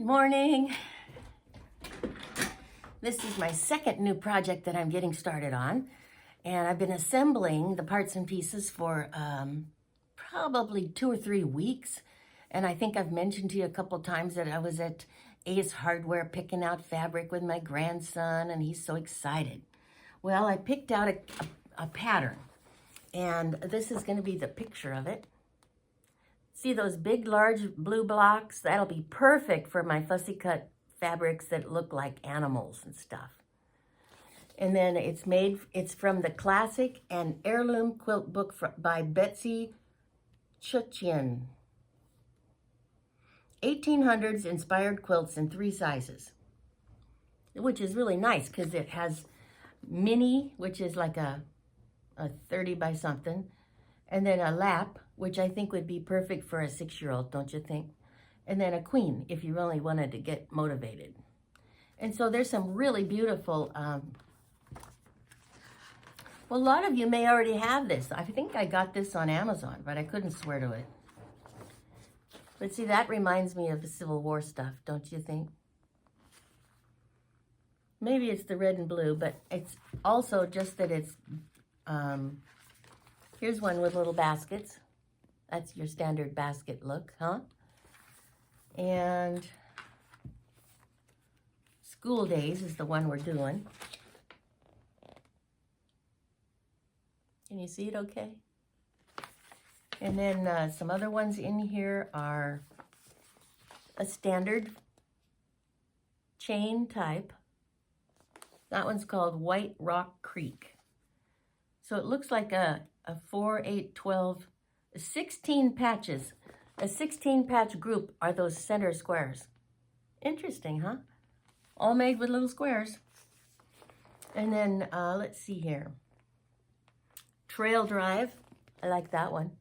morning. This is my second new project that I'm getting started on, and I've been assembling the parts and pieces for probably 2 or 3 weeks. And I think I've mentioned to you a couple times that I was at Ace Hardware picking out fabric with my grandson, and he's so excited. Well, I picked out a pattern, and this is going to be the picture of it. See those big, large blue blocks? That'll be perfect for my fussy cut fabrics that look like animals and stuff. And then it's from the Classic and Heirloom Quilt book by Betsy Chuchian. 1800s inspired quilts in 3 sizes, which is really nice because it has mini, which is like a 30 by something, and then a lap, which I think would be perfect for a 6-year-old, don't you think? And then a queen, if you really wanted to get motivated. And so there's some really beautiful, well, a lot of you may already have this. I think I got this on Amazon, but I couldn't swear to it. But see, that reminds me of the Civil War stuff, don't you think? Maybe it's the red and blue, but it's also just that it's, here's one with little baskets. That's your standard basket look, huh? And School Days is the one we're doing. Can you see it okay? And then some other ones in here are a standard chain type. That one's called White Rock Creek. So it looks like a 4, 8, 12, 16 patches. A 16 patch group are those center squares. Interesting, huh? All made with little squares. And then, let's see here. Trail Drive. I like that one.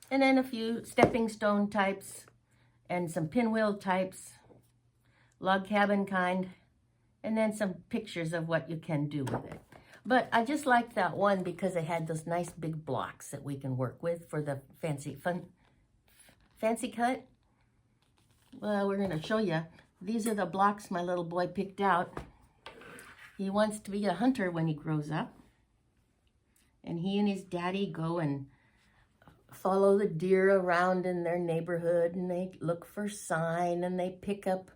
And then a few stepping stone types and some pinwheel types, log cabin kind, and then some pictures of what you can do with it. But I just liked that one because it had those nice big blocks that we can work with for the fancy cut. Well, we're going to show you. These are the blocks my little boy picked out. He wants to be a hunter when he grows up. And he and his daddy go and follow the deer around in their neighborhood, and they look for sign, and they pick up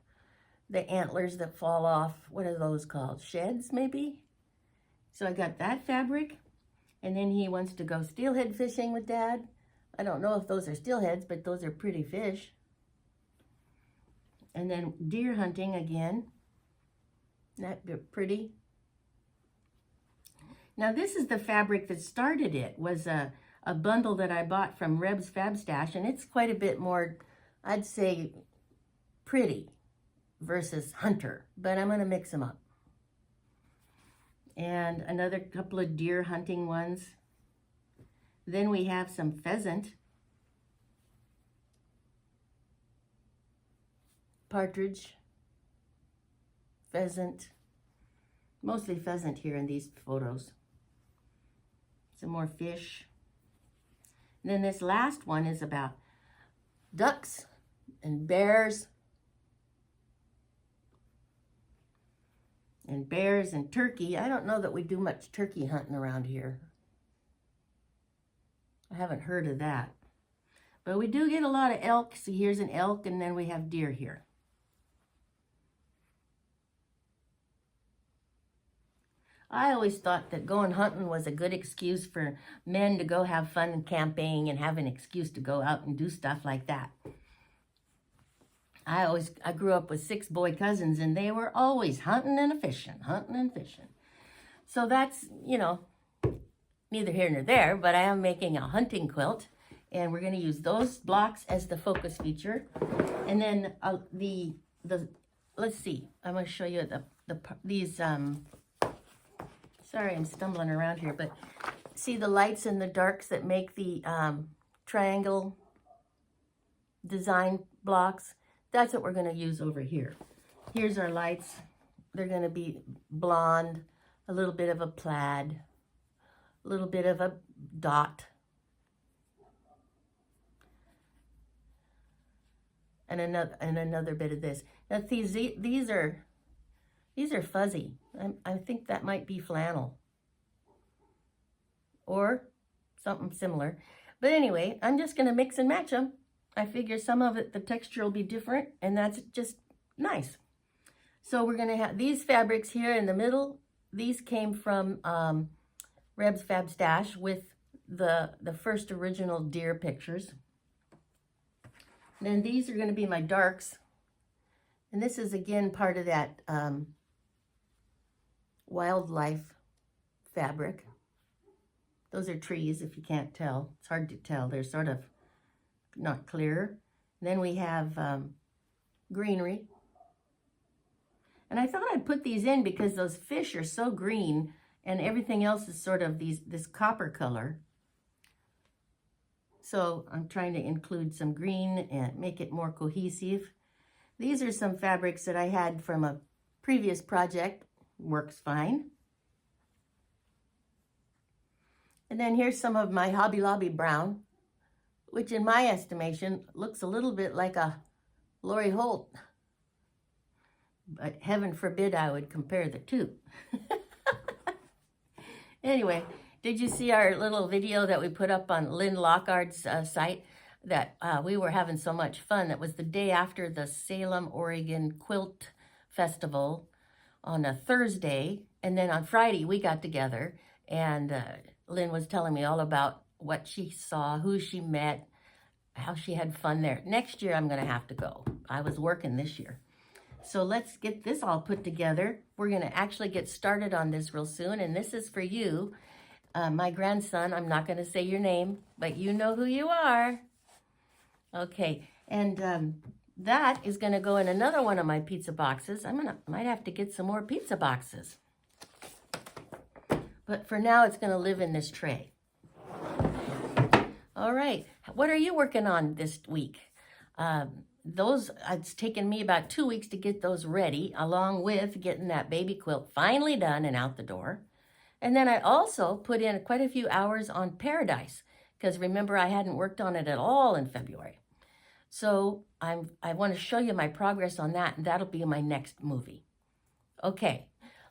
the antlers that fall off. What are those called? Sheds, maybe? So I got that fabric, and then he wants to go steelhead fishing with Dad. I don't know if those are steelheads, but those are pretty fish. And then deer hunting again. That pretty. Now this is the fabric that started it. Was a bundle that I bought from Rebs Fab Stash, and it's quite a bit more, I'd say, pretty versus hunter, but I'm going to mix them up. And another couple of deer hunting ones. Then we have some pheasant, partridge, pheasant, mostly pheasant here in these photos. Some more fish. And then this last one is about ducks and bears. And bears and turkey. I don't know that we do much turkey hunting around here. I haven't heard of that. But we do get a lot of elk. See, here's an elk, and then we have deer here. I always thought that going hunting was a good excuse for men to go have fun and camping and have an excuse to go out and do stuff like that. I grew up with 6 boy cousins, and they were always hunting and fishing. So that's, you know, neither here nor there, but I am making a hunting quilt, and we're going to use those blocks as the focus feature. And then let's see, I'm going to show you these, sorry, I'm stumbling around here, but see the lights and the darks that make the triangle design blocks? That's what we're going to use over here. Here's our lights. They're going to be blonde, a little bit of a plaid, a little bit of a dot. and another bit of this. Now these are fuzzy. I think that might be flannel or something similar. But anyway, I'm just gonna mix and match them. I figure some of it, the texture will be different, and that's just nice. So we're gonna have these fabrics here in the middle. These came from Rebs Fab Stash with the first original deer pictures. And then these are gonna be my darks. And this is again part of that wildlife fabric. Those are trees, if you can't tell. It's hard to tell. They're sort of not clear. And then we have greenery. And I thought I'd put these in because those fish are so green and everything else is sort of this copper color. So I'm trying to include some green and make it more cohesive. These are some fabrics that I had from a previous project. Works fine. And then here's some of my Hobby Lobby brown, which in my estimation looks a little bit like a Lori Holt. But heaven forbid I would compare the two. Anyway, did you see our little video that we put up on Lynne Lockard's site? That we were having so much fun. That was the day after the Salem, Oregon Quilt Festival on a Thursday. And then on Friday we got together and Lynne was telling me all about what she saw, who she met, how she had fun there. Next year I'm going to have to go. I was working this year. So let's get this all put together. We're going to actually get started on this real soon. And this is for you, my grandson. I'm not going to say your name, but you know who you are. Okay. And that is going to go in another one of my pizza boxes. Might have to get some more pizza boxes. But for now, it's going to live in this tray. All right. What are you working on this week? It's taken me about 2 weeks to get those ready, along with getting that baby quilt finally done and out the door. And then I also put in quite a few hours on Paradise, because remember, I hadn't worked on it at all in February. So I want to show you my progress on that, and that'll be my next movie. Okay.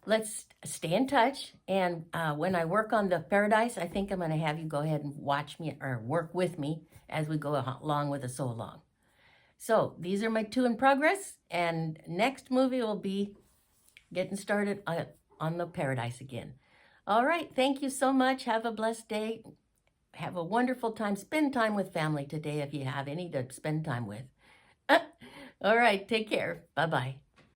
Let's stay in touch, and when I work on the Paradise, I think I'm going to have you go ahead and watch me or work with me as we go along with the sew along. So these are my 2 in progress, and next movie will be getting started on the Paradise again. All right, thank you so much. Have a blessed day. Have a wonderful time. Spend time with family today if you have any to spend time with. All right, take care. Bye-bye.